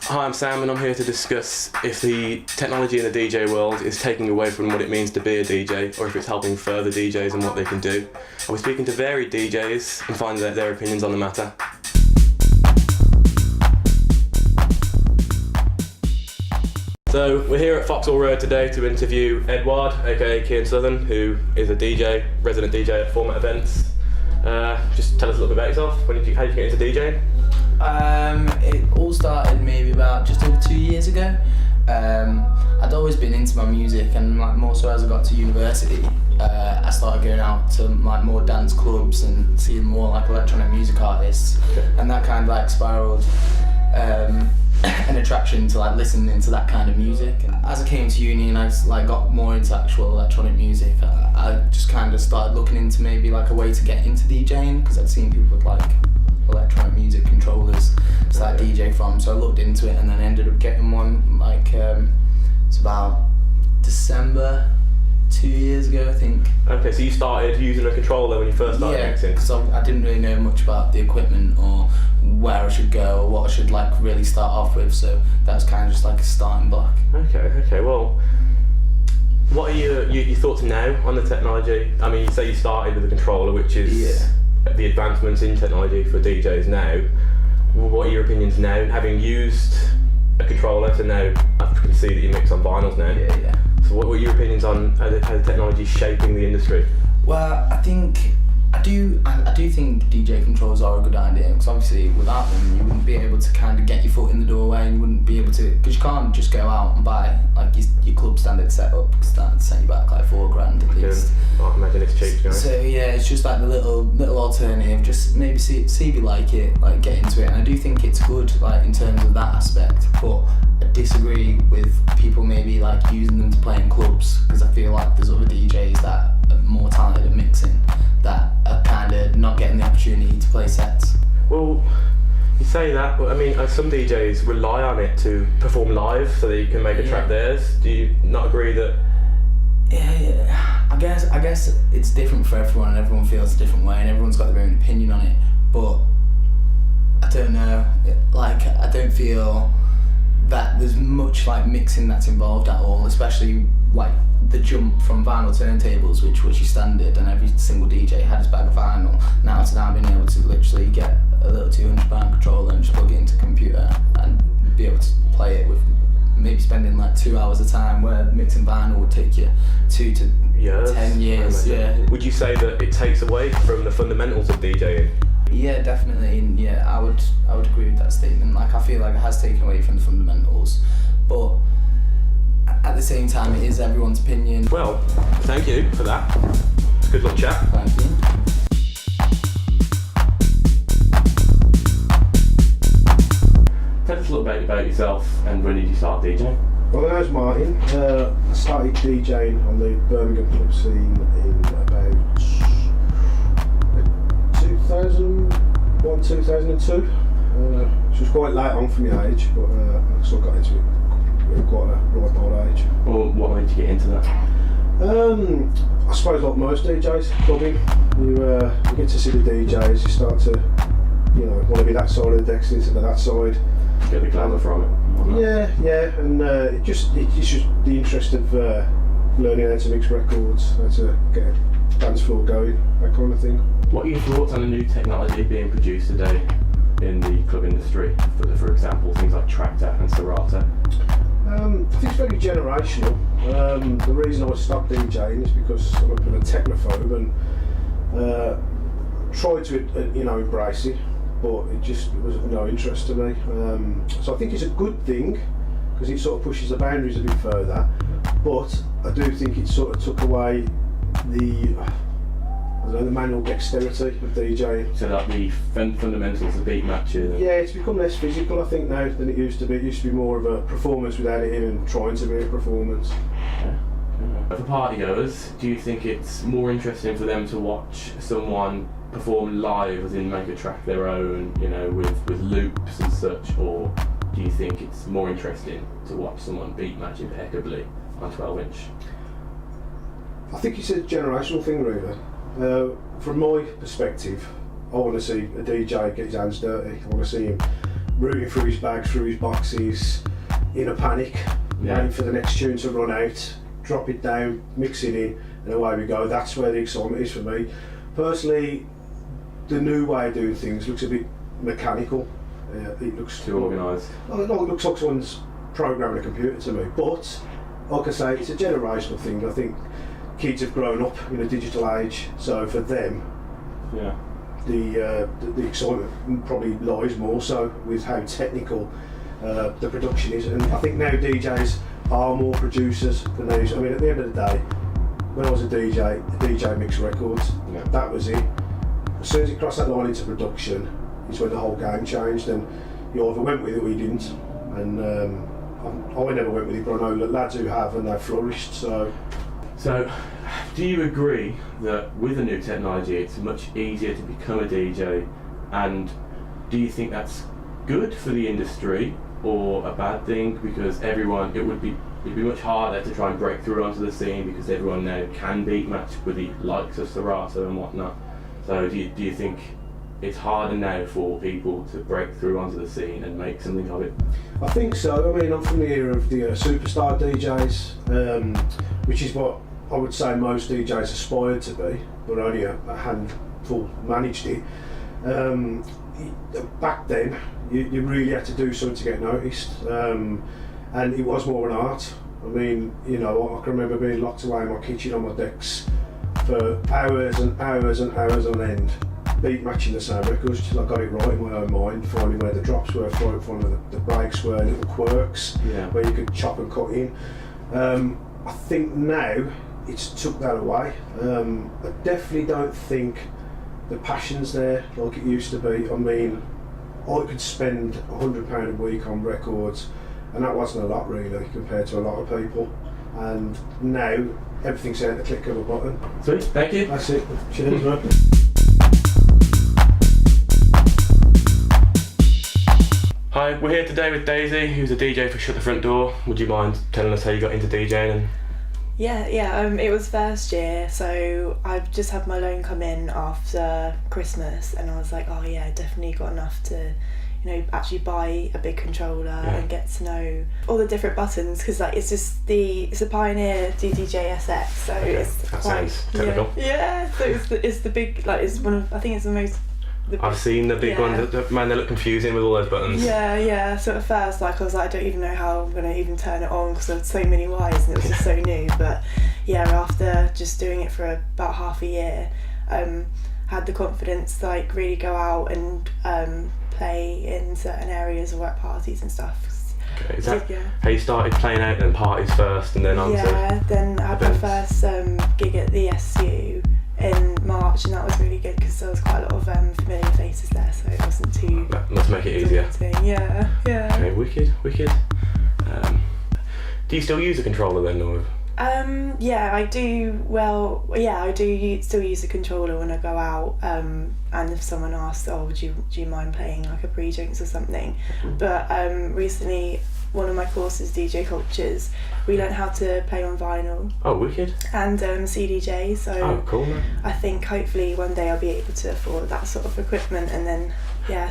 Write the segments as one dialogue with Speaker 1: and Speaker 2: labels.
Speaker 1: Hi, I'm Sam and I'm here to discuss if the technology in the DJ world is taking away from what it means to be a DJ or if it's helping further DJs and what they can do. I'll be speaking to varied DJs and finding out their opinions on the matter. So we're here at Foxhall Road today to interview Edward, aka Kian Southern, who is a DJ, resident DJ at Format Events. Just tell us a little bit about yourself. How did you get into DJing?
Speaker 2: It all started maybe about just over 2 years ago. I'd always been into my music, and more so as I got to university, I started going out to more dance clubs and seeing more electronic music artists, and that kind of spiraled an attraction to listening to that kind of music. And as I came to uni and I got more into actual electronic music, I just kind of started looking into maybe a way to get into DJing, because I'd seen people with electronic music controllers to start DJ from, so I looked into it and then ended up getting one it's about December 2 years ago, I think.
Speaker 1: Okay, so you started using a controller when you first started mixing?
Speaker 2: Yeah, because I didn't really know much about the equipment or where I should go or what I should really start off with, so that was kind of just a starting block.
Speaker 1: Okay, well, what are your thoughts now on the technology? I mean, you say you started with a controller, which is the advancements in technology for DJs now. What are your opinions now, having used a controller to now, I can see that you mix on vinyls now.
Speaker 2: Yeah.
Speaker 1: So what were your opinions on how the technology is shaping the industry?
Speaker 2: Well, I do think DJ controls are a good idea, because obviously without them you wouldn't be able to kind of get your foot in the doorway, and you wouldn't be able to, because you can't just go out and buy your club standard setup, because that'd set you back $4,000 at least.
Speaker 1: I imagine it's cheap, guys.
Speaker 2: So yeah, it's just the little alternative. Just maybe see if you like it, get into it. And I do think it's good, in terms of that aspect. But I disagree with people maybe using them to play in clubs, because I feel there's other DJs that are more talented at mixing that are kind of not getting the opportunity to play sets.
Speaker 1: Well, you say that, but I mean, some DJs rely on it to perform live so that you can make a track theirs. Do you not agree that?
Speaker 2: Yeah. I guess it's different for everyone, and everyone feels a different way, and everyone's got their own opinion on it. But I don't know. I don't feel that there's much mixing that's involved at all, especially the jump from vinyl turntables, which was your standard, and every single DJ had his bag of vinyl. Now to being able to literally get a little £200 controller and just plug it into a computer and be able to play it with maybe spending 2 hours a time, where mixing vinyl would take you 2 to 10 years. Yeah.
Speaker 1: Would you say that it takes away from the fundamentals of DJing?
Speaker 2: Yeah, definitely. And yeah, I would agree with that statement. I feel it has taken away from the fundamentals, but at the same time, it is everyone's opinion.
Speaker 1: Well, thank you for that. Good luck, chat.
Speaker 2: Thank you.
Speaker 1: Tell us a little bit about yourself and when did you start DJing?
Speaker 3: Well, my name's Martin. I started DJing on the Birmingham club scene in about 2001, 2002, which was quite late on for my age, but I still got into it at quite a ripe old age.
Speaker 1: Well, what made you get into that?
Speaker 3: I suppose like most DJs, clubbing, you get to see the DJs, you start to, want to be that side of the decks instead of that side.
Speaker 1: Get the glamour from it.
Speaker 3: Yeah, and it's just the interest of learning how to mix records, how to get a dance floor going, that kind of thing.
Speaker 1: What are your thoughts on the new technology being produced today in the club industry? For example, things like Tractor and Serato.
Speaker 3: I think it's very generational. The reason I stopped DJing is because I'm a bit of a technophobe and tried to embrace it, but it was of no interest to me. So I think it's a good thing, because it sort of pushes the boundaries a bit further, but I do think it sort of took away the manual dexterity of DJing.
Speaker 1: So the fundamentals of beat matching.
Speaker 3: Yeah, it's become less physical, I think, now than it used to be. It used to be more of a performance without it even trying to be a performance.
Speaker 1: For partygoers, do you think it's more interesting for them to watch someone perform live, as in make a track their own, with loops and such, or do you think it's more interesting to watch someone beat match impeccably on 12-inch?
Speaker 3: I think it's a generational thing, really. From my perspective, I want to see a DJ get his hands dirty. I want to see him rooting through his bags, through his boxes, in a panic, waiting for the next tune to run out, drop it down, mix it in, and away we go. That's where the excitement is for me. Personally, the new way of doing things looks a bit mechanical. It looks
Speaker 1: too organised.
Speaker 3: Well, it looks like someone's programming a computer to me. But like I say, it's a generational thing. I think kids have grown up in a digital age, so for them, the excitement probably lies more so with how technical the production is. And I think now DJs are more producers than they used. I mean, at the end of the day, when I was a DJ mixed records.
Speaker 1: Yeah.
Speaker 3: That was it. As soon as it crossed that line into production, is when the whole game changed, and you either went with it or you didn't. And I never went with it, but I know lads who have, and they've flourished. So,
Speaker 1: do you agree that with the new technology, it's much easier to become a DJ? And do you think that's good for the industry or a bad thing? Because it'd be much harder to try and break through onto the scene because everyone now can beat match with the likes of Serato and whatnot. So do you think it's harder now for people to break through onto the scene and make something of it?
Speaker 3: I think so. I mean, I'm from the era of the superstar DJs, which is what I would say most DJs aspired to be, but only a handful managed it. Back then, you really had to do something to get noticed, and it was more an art. I mean, you know, I can remember being locked away in my kitchen on my decks for hours and hours and hours on end, beat matching the same records till I got it right in my own mind, finding where the drops were, finding where the breaks were, little quirks where you could chop and cut in. I think now it's took that away. I definitely don't think the passion's there like it used to be. I mean, I could spend £100 a week on records, and that wasn't a lot really compared to a lot of people. And now everything's at the click of a button.
Speaker 1: Sweet, thank you.
Speaker 3: That's it. Cheers, man.
Speaker 1: Hi, we're here today with Daisy, who's a DJ for Shut the Front Door. Would you mind telling us how you got into DJing? And
Speaker 4: It was first year, so I just had my loan come in after Christmas, and I was like, oh yeah, definitely got enough to, actually buy a big controller and get to know all the different buttons, because it's a Pioneer DDJ SX, so it's
Speaker 1: that
Speaker 4: quite
Speaker 1: sounds technical.
Speaker 4: Yeah, so it's the big, it's one of, I think it's the most.
Speaker 1: I've seen the big ones. Man, they look confusing with all those buttons.
Speaker 4: Yeah. So at first, I was like, I don't even know how I'm gonna even turn it on because there were so many wires and it was just so new. But after just doing it for about half a year, had the confidence to really go out and play in certain areas or at parties and stuff.
Speaker 1: Okay, is that how you started playing out then, parties first and then on to
Speaker 4: then I had my first gig at the SU in March, and that was really good because there was quite a lot of familiar faces there, so it wasn't too.
Speaker 1: That must make it easier.
Speaker 4: Yeah.
Speaker 1: Okay, wicked. Do you still use a controller then, or?
Speaker 4: I do. Well, I do still use a controller when I go out. And if someone asks, "Oh, do you mind playing like a pre-drinks or something?" But recently, one of my courses, DJ Cultures, we learned how to play on vinyl.
Speaker 1: Oh, wicked.
Speaker 4: And CDJ, so
Speaker 1: cool, man.
Speaker 4: I think hopefully one day I'll be able to afford that sort of equipment, and then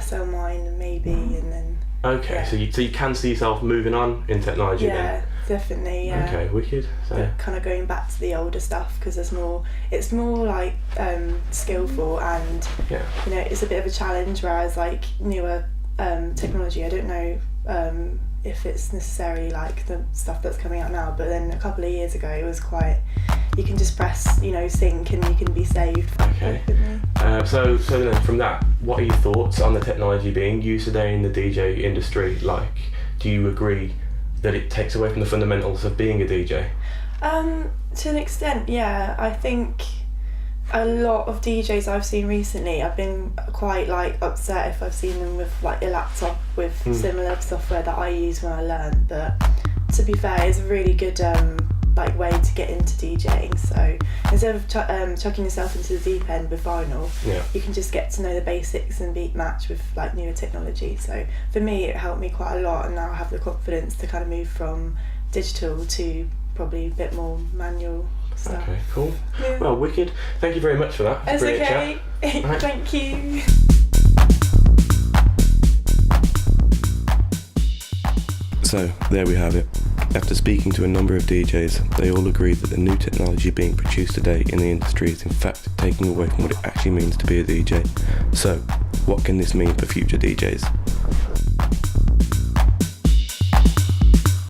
Speaker 4: sell mine maybe, and then.
Speaker 1: Okay, so you can see yourself moving on in technology then?
Speaker 4: Yeah, definitely, yeah.
Speaker 1: Okay, wicked. So
Speaker 4: but kind of going back to the older stuff, because it's more like skillful, and it's a bit of a challenge, whereas like newer technology, I don't know if it's necessarily like the stuff that's coming out now, but then a couple of years ago it was quite, you can just press sync and you can be saved.
Speaker 1: Okay. So then from that, what are your thoughts on the technology being used today in the DJ industry? Like, do you agree that it takes away from the fundamentals of being a DJ?
Speaker 4: To an extent, yeah. I think a lot of DJs I've seen recently, I've been quite upset if I've seen them with a laptop with similar software that I use when I learned. But to be fair, it's a really good way to get into DJing. So instead of chucking yourself into the deep end with vinyl, you can just get to know the basics and beat match with newer technology. So for me, it helped me quite a lot, and now I have the confidence to kind of move from digital to probably a bit more manual stuff.
Speaker 1: Okay, cool. Yeah. Well, wicked. Thank you very much for that.
Speaker 4: It's
Speaker 1: brilliant
Speaker 4: okay.
Speaker 1: Chat.
Speaker 4: Thank you.
Speaker 5: So, there we have it. After speaking to a number of DJs, they all agree that the new technology being produced today in the industry is in fact taking away from what it actually means to be a DJ. So, what can this mean for future DJs?